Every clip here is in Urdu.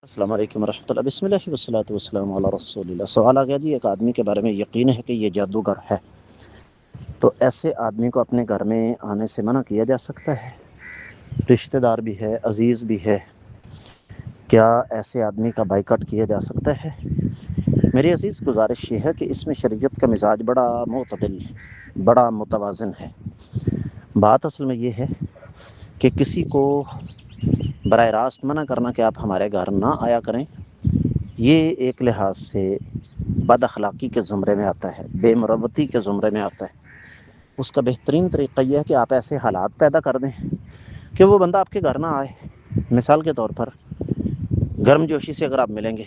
السلام علیکم ورحمۃ اللہ، بسم اللہ والصلاۃ والسلام علی رسول اللہ۔ سوال آ گیا جی، ایک آدمی کے بارے میں یقین ہے کہ یہ جادوگر ہے، تو ایسے آدمی کو اپنے گھر میں آنے سے منع کیا جا سکتا ہے؟ رشتہ دار بھی ہے، عزیز بھی ہے، کیا ایسے آدمی کا بائیکاٹ کیا جا سکتا ہے؟ میری عزیز گزارش یہ ہے کہ اس میں شریعت کا مزاج بڑا معتدل، بڑا متوازن ہے۔ بات اصل میں یہ ہے کہ کسی کو براہ راست منع کرنا کہ آپ ہمارے گھر نہ آیا کریں، یہ ایک لحاظ سے بد اخلاقی کے زمرے میں آتا ہے، بے مروتی کے زمرے میں آتا ہے۔ اس کا بہترین طریقہ یہ ہے کہ آپ ایسے حالات پیدا کر دیں کہ وہ بندہ آپ کے گھر نہ آئے۔ مثال کے طور پر گرم جوشی سے اگر آپ ملیں گے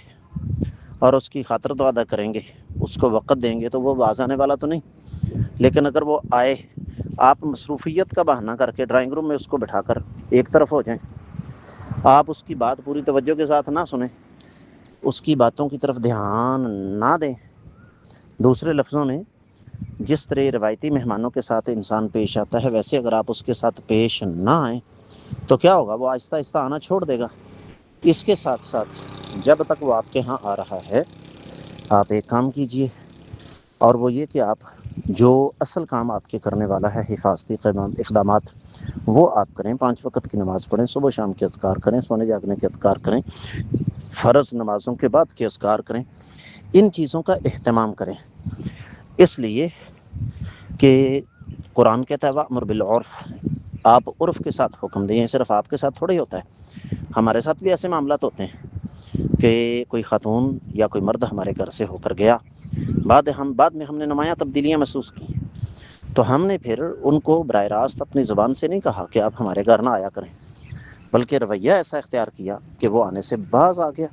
اور اس کی خاطر دعا ادا کریں گے، اس کو وقت دیں گے، تو وہ باز آنے والا تو نہیں۔ لیکن اگر وہ آئے، آپ مصروفیت کا بہانہ کر کے ڈرائنگ روم میں اس کو بٹھا کر ایک طرف ہو جائیں، آپ اس کی بات پوری توجہ کے ساتھ نہ سنیں، اس کی باتوں کی طرف دھیان نہ دیں، دوسرے لفظوں میں جس طرح روایتی مہمانوں کے ساتھ انسان پیش آتا ہے، ویسے اگر آپ اس کے ساتھ پیش نہ آئیں تو کیا ہوگا؟ وہ آہستہ آہستہ آنا چھوڑ دے گا۔ اس کے ساتھ ساتھ جب تک وہ آپ کے ہاں آ رہا ہے، آپ ایک کام کیجئے، اور وہ یہ کہ آپ جو اصل کام آپ کے کرنے والا ہے، حفاظتی اقدامات، وہ آپ کریں۔ 5 وقت کی نماز پڑھیں، صبح شام کے اذکار کریں، سونے جاگنے کے اذکار کریں، فرض نمازوں کے بعد کے اذکار کریں، ان چیزوں کا اہتمام کریں، اس لیے کہ قرآن کہتا ہے وَأْمُرْ بِالْعُرْفِ، آپ عرف کے ساتھ حکم دیں۔ صرف آپ کے ساتھ تھوڑا ہی ہوتا ہے، ہمارے ساتھ بھی ایسے معاملات ہوتے ہیں کہ کوئی خاتون یا کوئی مرد ہمارے گھر سے ہو کر گیا، بعد میں ہم نے نمایاں تبدیلیاں محسوس کی، تو ہم نے پھر ان کو براہ راست اپنی زبان سے نہیں کہا کہ آپ ہمارے گھر نہ آیا کریں، بلکہ رویہ ایسا اختیار کیا کہ وہ آنے سے باز آ گیا۔